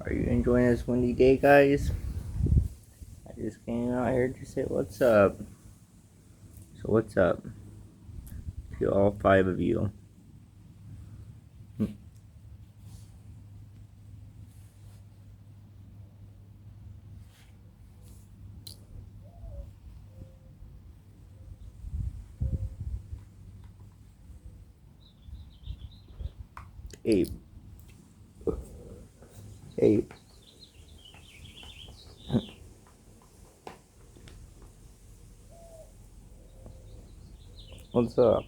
Are you enjoying this windy day, guys? I just came out here to say what's up. So what's up to all five of you? Abe, Abe, what's up?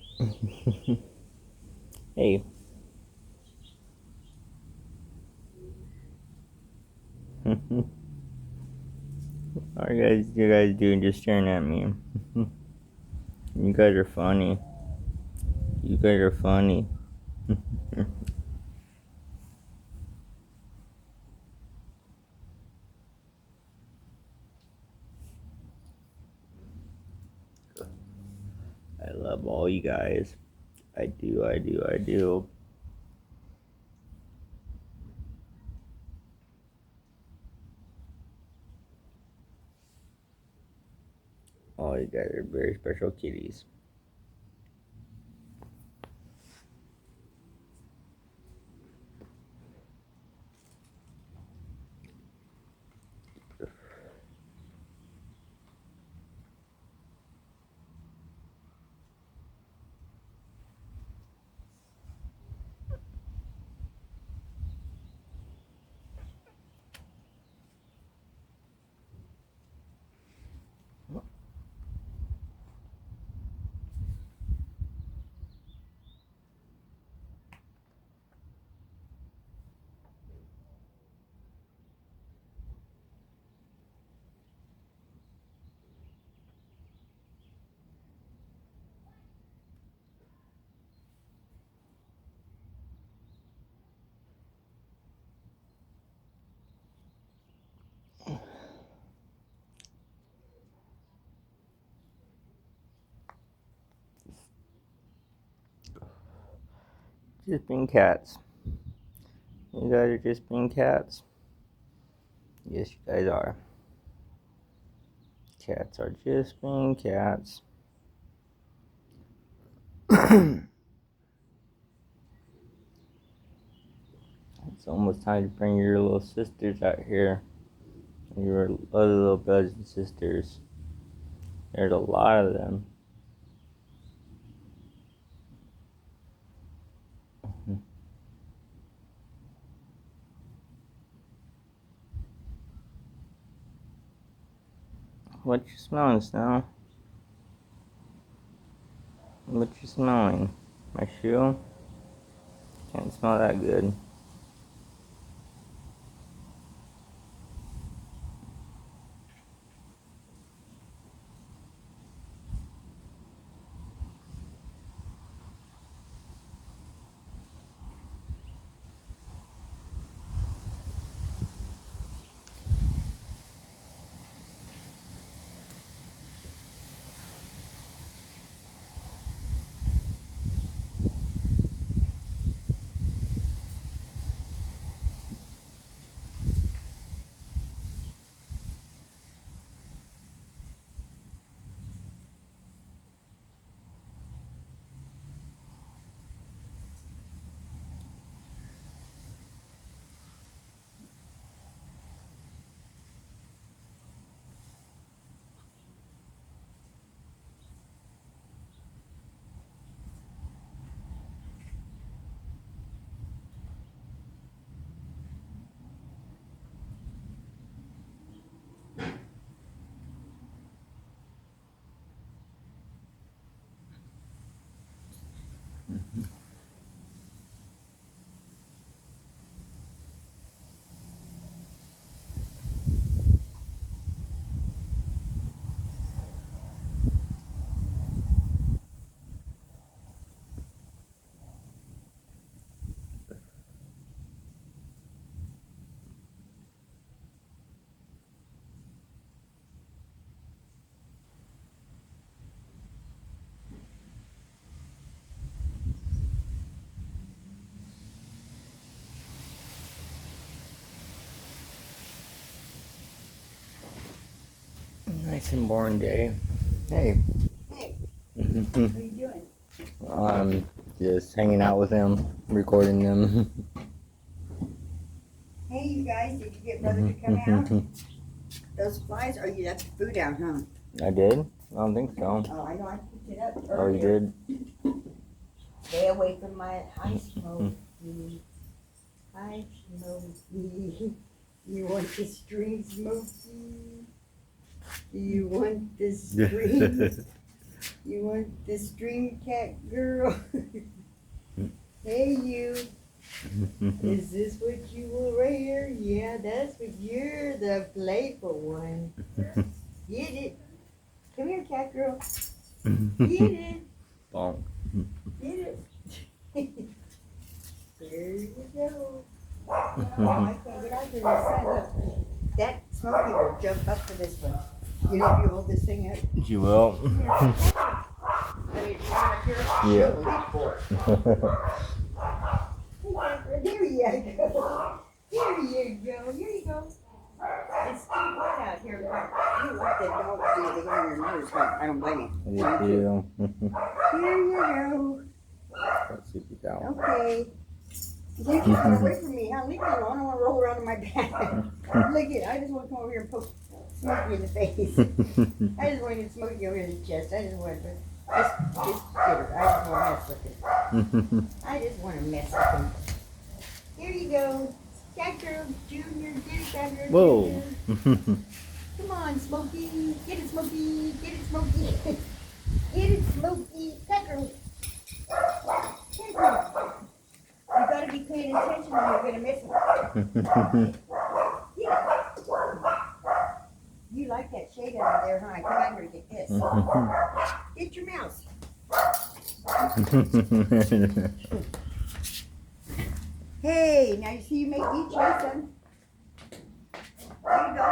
Hey. What are you guys doing just staring at me? You guys are funny. You guys are funny. I love all you guys. I do. All you guys are very special kitties. Just being cats. You guys are just being cats. Yes, you guys are. Cats are just being cats. It's almost time to bring your little sisters out here. Your other little brothers and sisters. There's a lot of them. What you smelling, Snow? What you smelling? My shoe? Can't smell that good. Nice and boring day. Hey. Hey, what are you doing? Just hanging out with them, recording them. Hey, you guys, did you get brother to come out? Those flies, are you left the food out, huh? I did? I don't think so. Oh, I know, I picked it up Oh, you earlier. did? Stay away from my high smoky. High smoky. You want the string smoky? You want the string? You want the string cat girl? Hey, you. Is this what you will wear? Yeah, that's what you're the playful one. Get it. Come here, cat girl. Get it. Bonk. Get it. There you go. Oh, I can't get out there in the sun. Look, that smoky will jump up for this one. You know, if you hold this thing up. You will? I mean, up here, Yeah. you'll leap for it. There you go. There you go. Here you go. It's too hot out here. You like the dogs do. They go on your nose, but I don't blame you. You do. Here you go. Let's see if you down. Okay. You just run away from me, huh? Leave me alone. I want to roll around on my back. Look it. I just want to come over here and poke Smokey in the face. I just want to get Smokey over in the chest. I just want to just get her. I just want to mess with him. I just want to mess with him. Here you go. Cat Girl Junior. Get it, Cat Girl Whoa. Junior. Come on, Smokey. Get it, Smokey. Get it, Smokey. Get it, Smokey. Cat Girl. Cat Girl. You gotta be paying attention or you're gonna miss it. Yeah. You like that shade under there, huh? Come out here and get this. Get your mouse. Hey, now you see you make me chase them. There you go.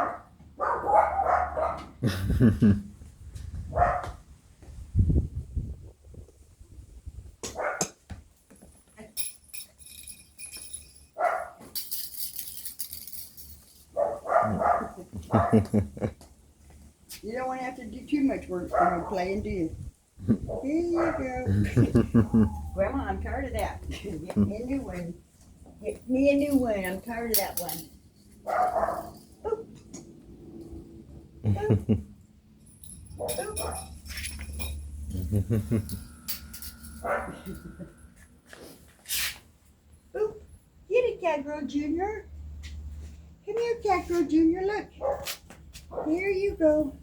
You don't want to have to do too much work when you're playing, do you? Here you go. Grandma, I'm tired of that. Get me a new one. Get me a new one. I'm tired of that one. Boop. Boop. Boop. Get it, Cat Girl Junior. Come here, Cat Girl Junior. Look. Here you go.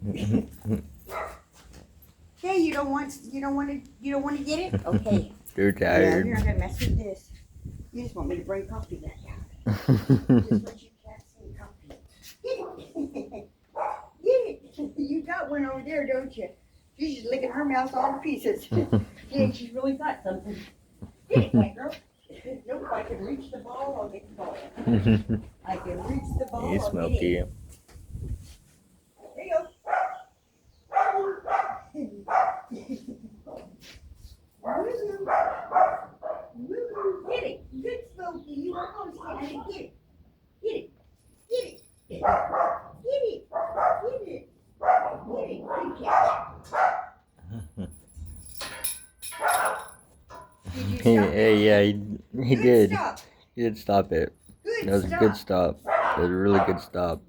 Hey, you don't want to get it? Okay. You're Yeah, tired. you're not gonna mess with this. You just want me to bring coffee back out. Just let you cats see coffee. Get it. Get it. You got one over there, don't you? She's just licking her mouth all to pieces. Yeah, she's really got something. Get it, cat girl. Nope, I can reach the ball, I'll get the ball. I can reach the ball, Hey, I'll Smokey. get it. There you go. Get it. Good Smokey. You almost got it. Get it. Get it. Get it. Get it. Get it. Get it. Good catch. Did you stop Hey, yeah, he Good did. stop. He did stop it. Good That was a stop. good stop. That was a really good stop.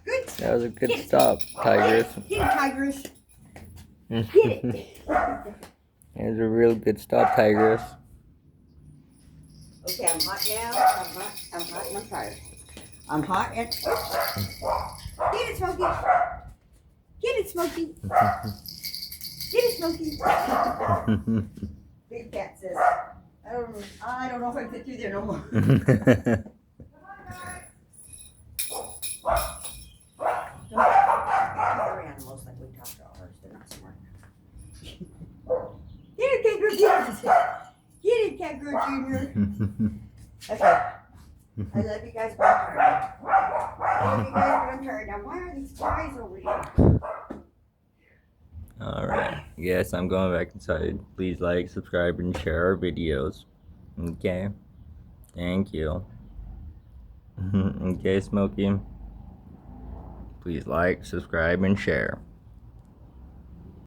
Good. That was a good Get it. stop, Tigress. Get it, Tigress. Get it. That was a real good stop, Tigress. Okay, I'm hot now. I'm hot and I'm tired. I'm hot and get it, Smokey. Get it, Smokey. Get it, Smokey. Big cat says, I don't know if I can get through there no more. Don't talk to other animals like we talk to ours. They're not smart. Get it, Cat Girl Junior. Get it, Cat Girl Junior. Okay. I love you guys, but I'm tired. I love you guys, but I'm tired. Now, why are these flies over here? Alright. Yes, I'm going back inside. Please like, subscribe, and share our videos. Okay? Thank you. Okay, Smokey? Please like, subscribe, and share.